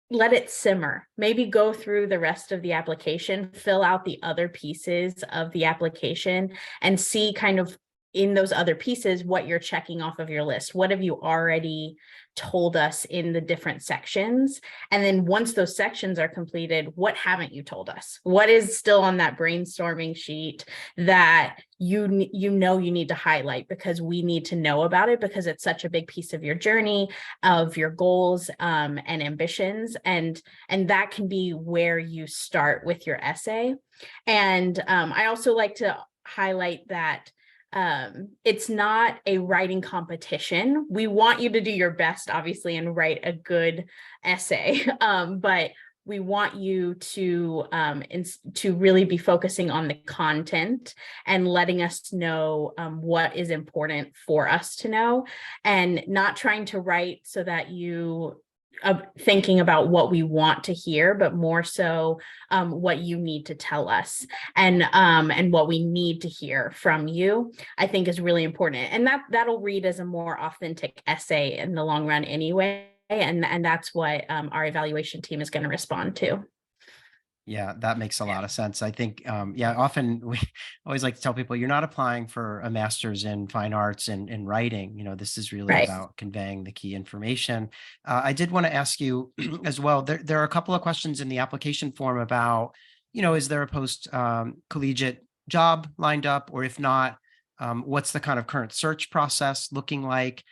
let it simmer. Maybe go through the rest of the application, fill out the other pieces of the application, and see kind of in those other pieces what you're checking off of your list. What have you already told us in the different sections? And then once those sections are completed, what haven't you told us? What is still on that brainstorming sheet that you know you need to highlight, because we need to know about it, because it's such a big piece of your journey, of your goals and ambitions, and that can be where you start with your essay. And I also like to highlight that it's not a writing competition. We want you to do your best, obviously, and write a good essay, but we want you to really be focusing on the content and letting us know what is important for us to know, and not trying to write so that you thinking about what we want to hear, but more so what you need to tell us, and what we need to hear from you, I think is really important. And that'll read as a more authentic essay in the long run anyway. And that's what our evaluation team is going to respond to. Yeah, that makes a lot of sense. I think, yeah, often we always like to tell people, you're not applying for a master's in fine arts and in writing. You know, this is really Right. about conveying the key information. I did want to ask you as well, there are a couple of questions in the application form about, you know, is there a post collegiate job lined up? Or if not, what's the kind of current search process looking like?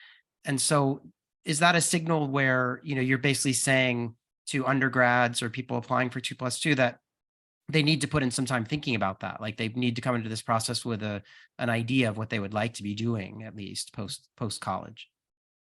And so is that a signal where, you know, you're basically saying to undergrads or people applying for 2+2 that they need to put in some time thinking about that? Like they need to come into this process with an idea of what they would like to be doing, at least post college.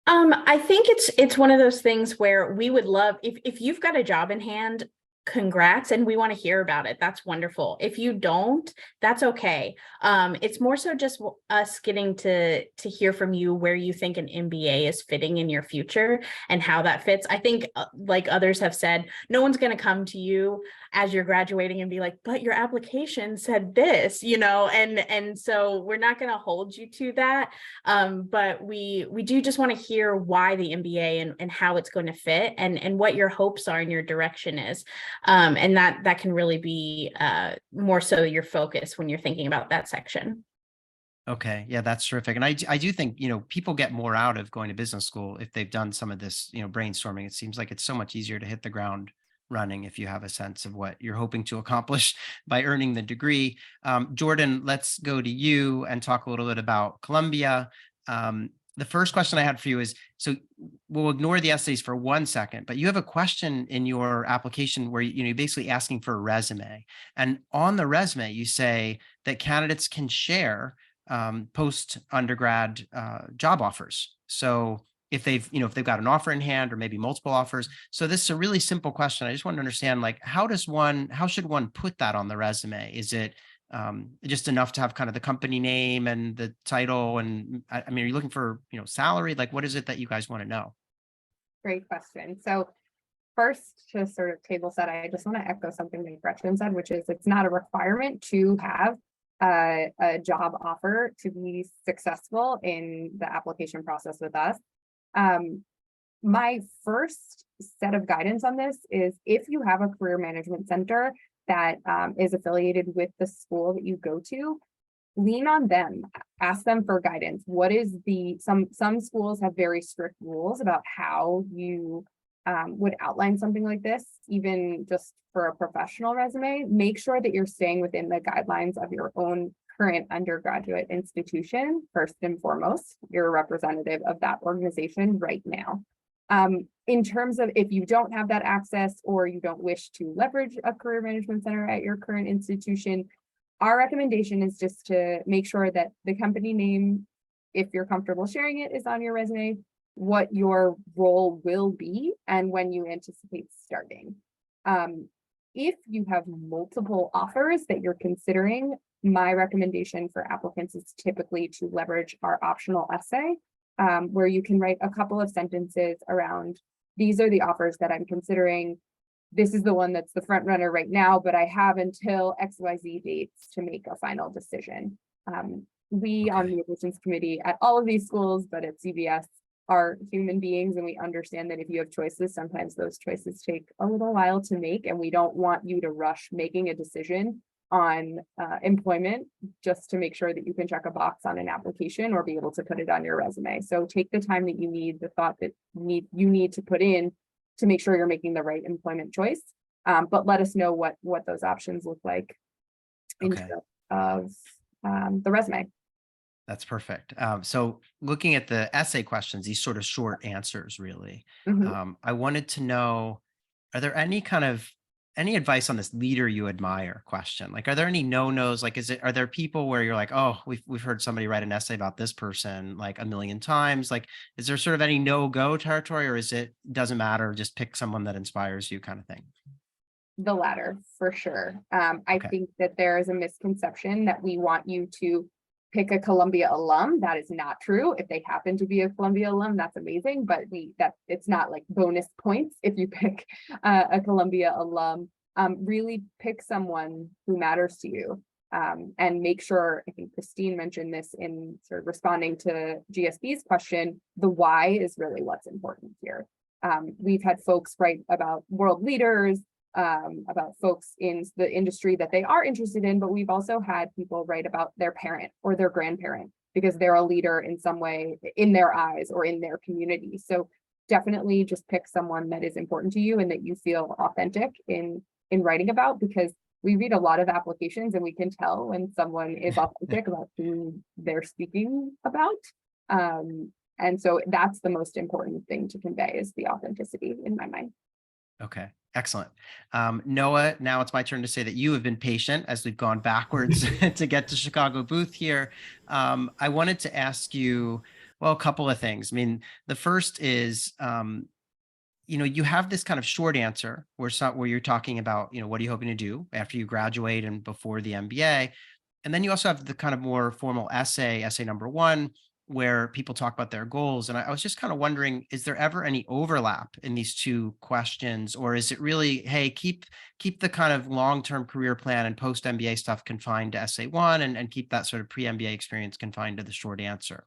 I think it's one of those things where we would love, if you've got a job in hand, congrats, and we want to hear about it. That's wonderful. If you don't, that's okay. It's more so just us getting to hear from you where you think an MBA is fitting in your future and how that fits. I think like others have said, no one's going to come to you as you're graduating and be like, but your application said this, and so we're not going to hold you to that. But we do just want to hear why the MBA and how it's going to fit and what your hopes are and your direction is. And that can really be more so your focus when you're thinking about that section. Okay. Yeah, that's terrific. And I do think, people get more out of going to business school if they've done some of this, brainstorming. It seems like it's so much easier to hit the ground running if you have a sense of what you're hoping to accomplish by earning the degree. Jordan, let's go to you and talk a little bit about Columbia. The first question I had for you is, so we'll ignore the essays for 1 second, but you have a question in your application where, you're basically asking for a resume. And on the resume, you say that candidates can share post-undergrad job offers. So if they've got an offer in hand or maybe multiple offers. So this is a really simple question. I just want to understand, like, how should one put that on the resume? Is it just enough to have kind of the company name and the title? And I mean, are you looking for, salary? Like, what is it that you guys want to know? Great question. So first, to sort of table set, I just want to echo something that Gretchen said, which is it's not a requirement to have a job offer to be successful in the application process with us. My first set of guidance on this is if you have a career management center that is affiliated with the school that you go to, lean on them, ask them for guidance. What is some schools have very strict rules about how you would outline something like this, even just for a professional resume. Make sure that you're staying within the guidelines of your own current undergraduate institution. First and foremost, you're a representative of that organization right now. In terms of if you don't have that access or you don't wish to leverage a career management center at your current institution, our recommendation is just to make sure that the company name, if you're comfortable sharing it, is on your resume, what your role will be, and when you anticipate starting. If you have multiple offers that you're considering, my recommendation for applicants is typically to leverage our optional essay, where you can write a couple of sentences around, these are the offers that I'm considering. This is the one that's the front runner right now, but I have until XYZ dates to make a final decision. We on the admissions committee at all of these schools, but at CBS, are human beings, and we understand that if you have choices, sometimes those choices take a little while to make, and we don't want you to rush making a decision on employment just to make sure that you can check a box on an application or be able to put it on your resume. So take the time that you need, the thought that you need to put in to make sure you're making the right employment choice. But let us know what those options look like in terms of the resume. That's perfect. So looking at the essay questions, these sort of short answers, really, I wanted to know, are there any advice on this leader you admire question? Like, are there any no-nos? Like, are there people where you're like, oh, we've heard somebody write an essay about this person like a million times? Like, is there sort of any no-go territory, or is it doesn't matter, just pick someone that inspires you kind of thing? The latter, for sure. I think that there is a misconception that we want you to pick a Columbia alum. That is not true. If they happen to be a Columbia alum, that's amazing, but it's not like bonus points if you pick a Columbia alum. Really pick someone who matters to you, and make sure, I think Christine mentioned this in sort of responding to GSB's question, the why is really what's important here. We've had folks write about world leaders, about folks in the industry that they are interested in, but we've also had people write about their parent or their grandparent because they're a leader in some way in their eyes or in their community. So definitely just pick someone that is important to you and that you feel authentic in writing about, because we read a lot of applications and we can tell when someone is authentic about who they're speaking about. And so that's the most important thing to convey, is the authenticity in my mind. Okay, excellent. Noah, now it's my turn to say that you have been patient as we've gone backwards to get to Chicago booth here. I wanted to ask you, well, a couple of things. I mean, the first is, you have this kind of short answer where you're talking about, what are you hoping to do after you graduate and before the MBA? And then you also have the kind of more formal essay number one, where people talk about their goals. And I was just kind of wondering, is there ever any overlap in these two questions? Or is it really, hey, keep the kind of long-term career plan and post MBA stuff confined to SA1 and keep that sort of pre-MBA experience confined to the short answer?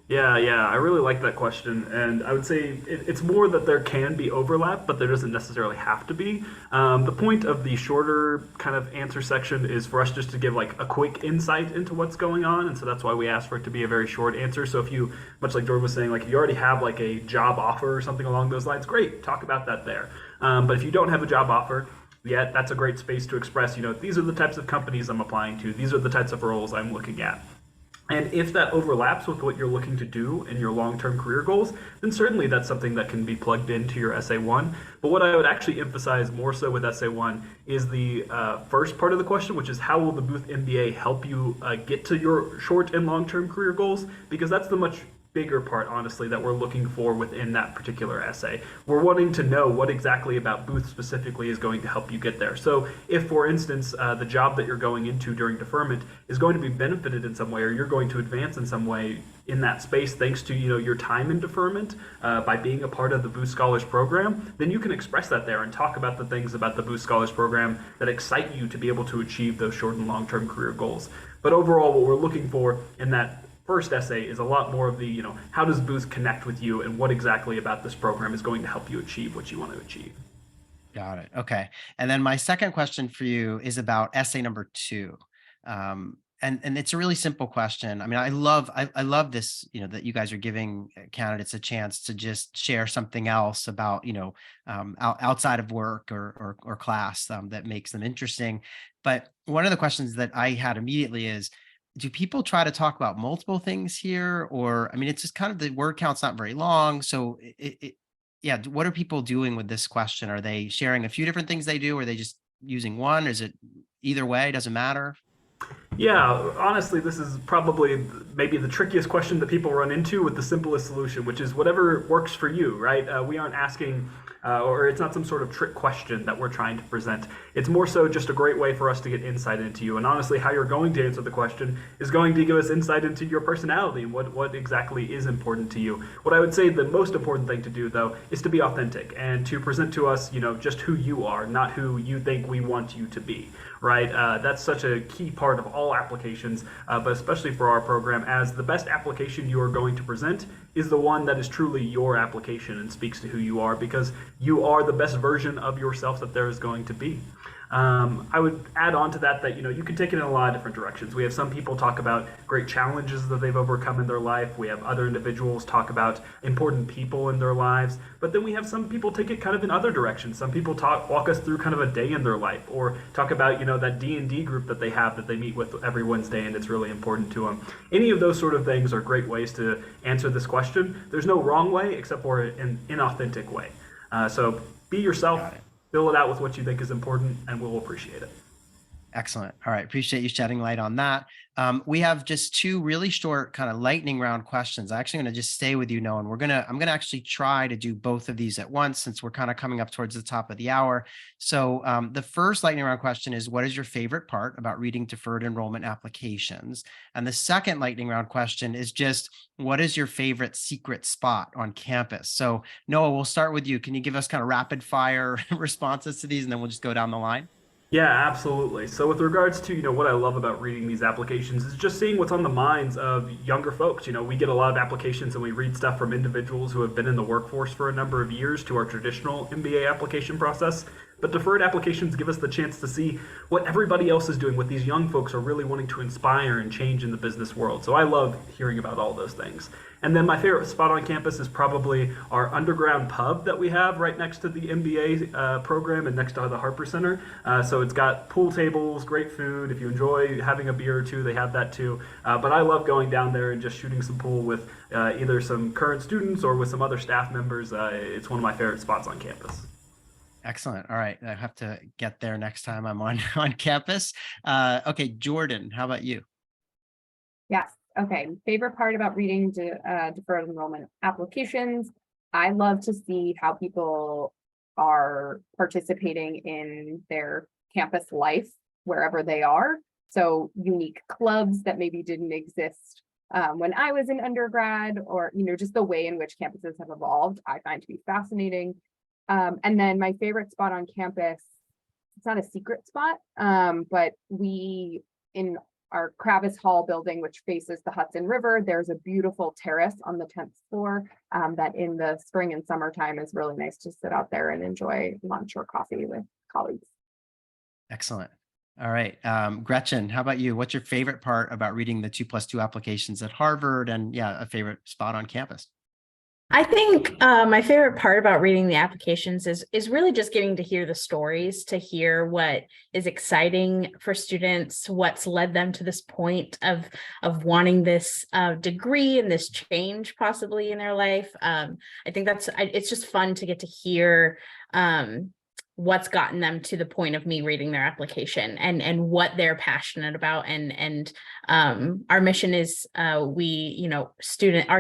Yeah, I really like that question, and I would say it's more that there can be overlap, but there doesn't necessarily have to be. The point of the shorter kind of answer section is for us just to give like a quick insight into what's going on, and so that's why we asked for it to be a very short answer. So if you, much like Jordan was saying, like if you already have like a job offer or something along those lines, great, talk about that there. But if you don't have a job offer yet, that's a great space to express, these are the types of companies I'm applying to, these are the types of roles I'm looking at. And if that overlaps with what you're looking to do in your long-term career goals, then certainly that's something that can be plugged into your SA1. But what I would actually emphasize more so with SA1 is the first part of the question, which is how will the Booth MBA help you get to your short and long-term career goals? Because that's the much bigger part, honestly, that we're looking for within that particular essay. We're wanting to know what exactly about Booth specifically is going to help you get there. So if, for instance, the job that you're going into during deferment is going to be benefited in some way, or you're going to advance in some way in that space thanks to your time in deferment by being a part of the Booth Scholars Program, then you can express that there and talk about the things about the Booth Scholars Program that excite you to be able to achieve those short and long-term career goals. But overall, what we're looking for in that first essay is a lot more of the, how does Booth connect with you and what exactly about this program is going to help you achieve what you want to achieve. Got it. Okay. And then my second question for you is about essay number 2. And it's a really simple question. I mean, I love this, that you guys are giving candidates a chance to just share something else about, outside of work or class that makes them interesting. But one of the questions that I had immediately is, do people try to talk about multiple things here? Or, I mean, it's just kind of the word count's not very long. So yeah, what are people doing with this question? Are they sharing a few different things they do? Or are they just using one? Is it either way? Doesn't matter? Yeah, honestly, this is probably maybe the trickiest question that people run into with the simplest solution, which is whatever works for you, right? We aren't asking, or it's not some sort of trick question that we're trying to present. It's more so just a great way for us to get insight into you. And honestly, how you're going to answer the question is going to give us insight into your personality and what exactly is important to you. What I would say the most important thing to do, though, is to be authentic and to present to us, just who you are, not who you think we want you to be. Right? That's such a key part of all applications, but especially for our program, as the best application you are going to present is the one that is truly your application and speaks to who you are, because you are the best version of yourself that there is going to be. I would add on to that you can take it in a lot of different directions. We have some people talk about great challenges that they've overcome in their life. We have other individuals talk about important people in their lives. But then we have some people take it kind of in other directions. Some people walk us through kind of a day in their life, or talk about that D&D group that they have that they meet with every Wednesday and it's really important to them. Any of those sort of things are great ways to answer this question. There's no wrong way except for an inauthentic way. So be yourself. Fill it out with what you think is important, and we'll appreciate it. Excellent. All right. Appreciate you shedding light on that. We have just 2 really short kind of lightning round questions. I'm actually going to just stay with you, Noah, and I'm going to actually try to do both of these at once since we're kind of coming up towards the top of the hour. So the first lightning round question is, what is your favorite part about reading deferred enrollment applications? And the second lightning round question is just, what is your favorite secret spot on campus? So Noah, we'll start with you. Can you give us kind of rapid fire responses to these, and then we'll just go down the line? Yeah, absolutely. So with regards to, what I love about reading these applications is just seeing what's on the minds of younger folks. We get a lot of applications and we read stuff from individuals who have been in the workforce for a number of years to our traditional MBA application process. But deferred applications give us the chance to see what everybody else is doing, what these young folks are really wanting to inspire and change in the business world. So I love hearing about all those things. And then my favorite spot on campus is probably our underground pub that we have right next to the MBA program and next to the Harper Center. So it's got pool tables, great food. If you enjoy having a beer or two, they have that too. But I love going down there and just shooting some pool with either some current students or with some other staff members. It's one of my favorite spots on campus. Excellent. All right. I have to get there next time I'm on campus. Okay, Jordan, how about you? Yes. Okay. Favorite part about reading deferred enrollment applications. I love to see how people are participating in their campus life wherever they are. So unique clubs that maybe didn't exist when I was in undergrad, or, just the way in which campuses have evolved, I find to be fascinating. And then my favorite spot on campus, it's not a secret spot, but in our Kravis Hall building, which faces the Hudson River, there's a beautiful terrace on the 10th floor that in the spring and summertime is really nice to sit out there and enjoy lunch or coffee with colleagues. Excellent. All right. Gretchen, how about you? What's your favorite part about reading the 2+2 applications at Harvard, and a favorite spot on campus? I think my favorite part about reading the applications is really just getting to hear the stories, to hear what is exciting for students, what's led them to this point of wanting this degree and this change possibly in their life. I think it's just fun to get to hear what's gotten them to the point of me reading their application and what they're passionate about. And our mission is our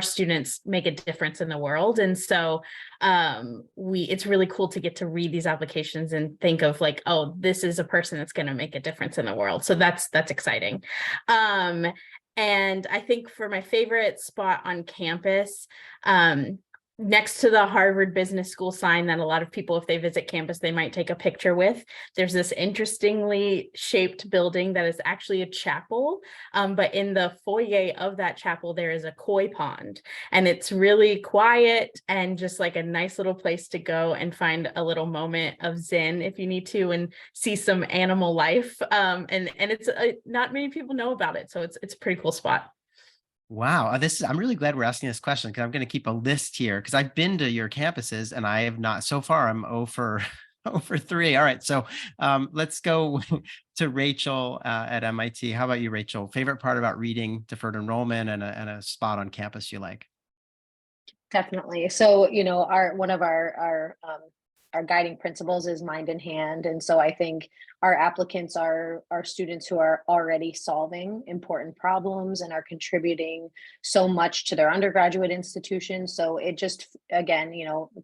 students make a difference in the world. And so it's really cool to get to read these applications and think of like, oh, this is a person that's going to make a difference in the world. So that's exciting. And I think for my favorite spot on campus, next to the Harvard Business School sign that a lot of people, if they visit campus, they might take a picture with, there's this interestingly shaped building that is actually a chapel. But in the foyer of that chapel, there is a koi pond, and it's really quiet and just like a nice little place to go and find a little moment of Zen if you need to, and see some animal life. And it's not many people know about it. So it's a pretty cool spot. Wow. I'm really glad we're asking this question, because I'm going to keep a list here, because I've been to your campuses and I have not, so far I'm 0 for 3. All right. So let's go to Rachel at MIT. How about you, Rachel? Favorite part about reading Deferred Enrollment and a spot on campus you like? Definitely. So, one of our guiding principles is mind in hand. And so I think our applicants are students who are already solving important problems and are contributing so much to their undergraduate institution. So it just, again,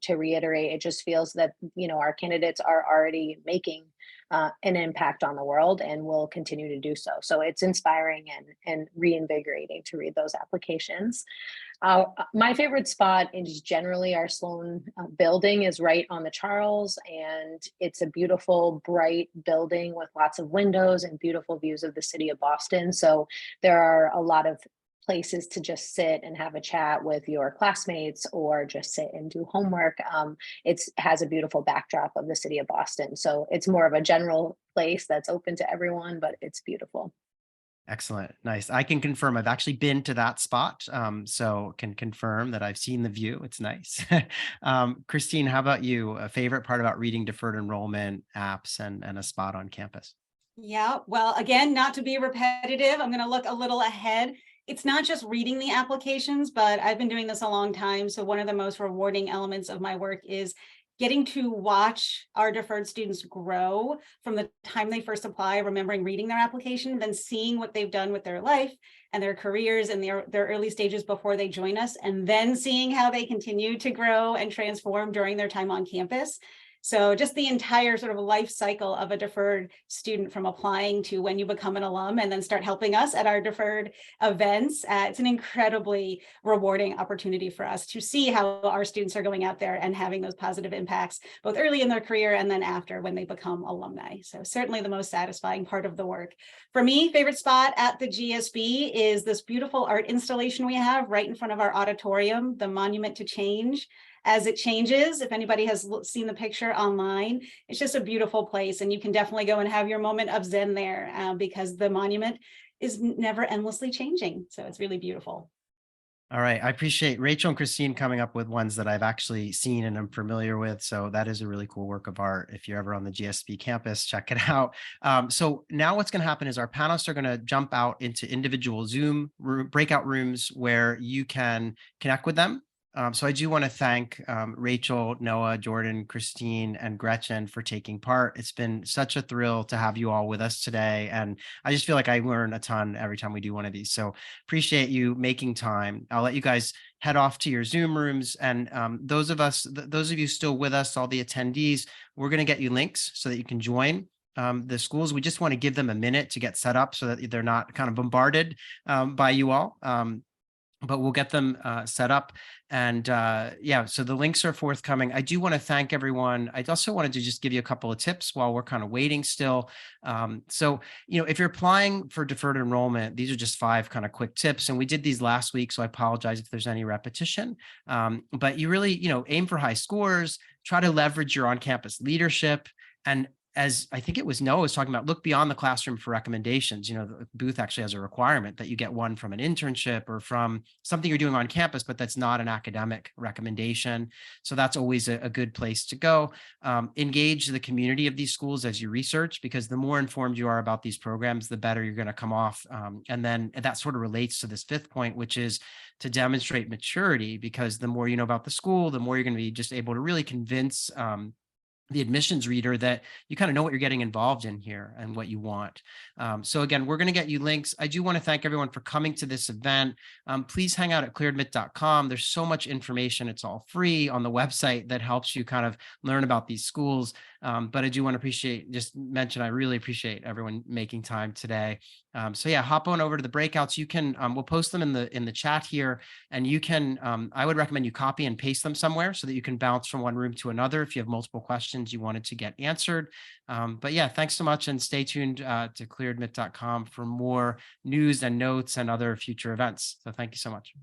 to reiterate, it just feels that, our candidates are already making an impact on the world and will continue to do so. So it's inspiring and reinvigorating to read those applications. My favorite spot is generally our Sloan building is right on the Charles, and it's a beautiful, bright building with lots of windows and beautiful views of the city of Boston. So there are a lot of places to just sit and have a chat with your classmates or just sit and do homework. It has a beautiful backdrop of the city of Boston. So it's more of a general place that's open to everyone, but it's beautiful. Excellent. Nice. I can confirm I've actually been to that spot. So can confirm that I've seen the view. It's nice. Christine, how about you? A favorite part about reading Deferred Enrollment apps and a spot on campus? Yeah, well, again, not to be repetitive, I'm going to look a little ahead. It's not just reading the applications, but I've been doing this a long time. So one of the most rewarding elements of my work is getting to watch our deferred students grow from the time they first apply, remembering reading their application, then seeing what they've done with their life and their careers and their early stages before they join us, and then seeing how they continue to grow and transform during their time on campus. So just the entire sort of life cycle of a deferred student, from applying to when you become an alum and then start helping us at our deferred events. It's an incredibly rewarding opportunity for us to see how our students are going out there and having those positive impacts, both early in their career and then after when they become alumni. So certainly the most satisfying part of the work. For me, favorite spot at the GSB is this beautiful art installation we have right in front of our auditorium, the Monument to Change. As it changes, if anybody has seen the picture online, it's just a beautiful place, and you can definitely go and have your moment of Zen there because the monument is never endlessly changing. So it's really beautiful. All right. I appreciate Rachel and Christine coming up with ones that I've actually seen and I'm familiar with. So that is a really cool work of art. If you're ever on the GSB campus, check it out. So now what's going to happen is our panelists are going to jump out into individual Zoom breakout rooms where you can connect with them. So I do want to thank Rachel, Noah, Jordan, Christine, and Gretchen for taking part. It's been such a thrill to have you all with us today. And I just feel like I learn a ton every time we do one of these. So appreciate you making time. I'll let you guys head off to your Zoom rooms. And those of you still with us, all the attendees, we're going to get you links so that you can join the schools. We just want to give them a minute to get set up so that they're not kind of bombarded by you all. but we'll get them set up. And yeah, so the links are forthcoming. I do want to thank everyone. I also wanted to just give you a couple of tips while we're kind of waiting still. So, if you're applying for deferred enrollment, these are just 5 kind of quick tips. And we did these last week, so I apologize if there's any repetition. But you really, aim for high scores, try to leverage your on-campus leadership, and as I think it was Noah was talking about, look beyond the classroom for recommendations. The Booth actually has a requirement that you get one from an internship or from something you're doing on campus, but that's not an academic recommendation. So that's always a good place to go. Engage the community of these schools as you research, because the more informed you are about these programs, the better you're going to come off. And then that sort of relates to this 5th point, which is to demonstrate maturity, because the more you know about the school, the more you're going to be just able to really convince the admissions reader that you kind of know what you're getting involved in here and what you want. So again, we're going to get you links. I do want to thank everyone for coming to this event. Please hang out at clearadmit.com. There's so much information. It's all free on the website that helps you kind of learn about these schools. But I do want to mention, I really appreciate everyone making time today. So yeah, hop on over to the breakouts. You can, we'll post them in the chat here, and you can, I would recommend you copy and paste them somewhere so that you can bounce from one room to another if you have multiple questions you wanted to get answered. But yeah, thanks so much, and stay tuned to clearadmit.com for more news and notes and other future events. So thank you so much.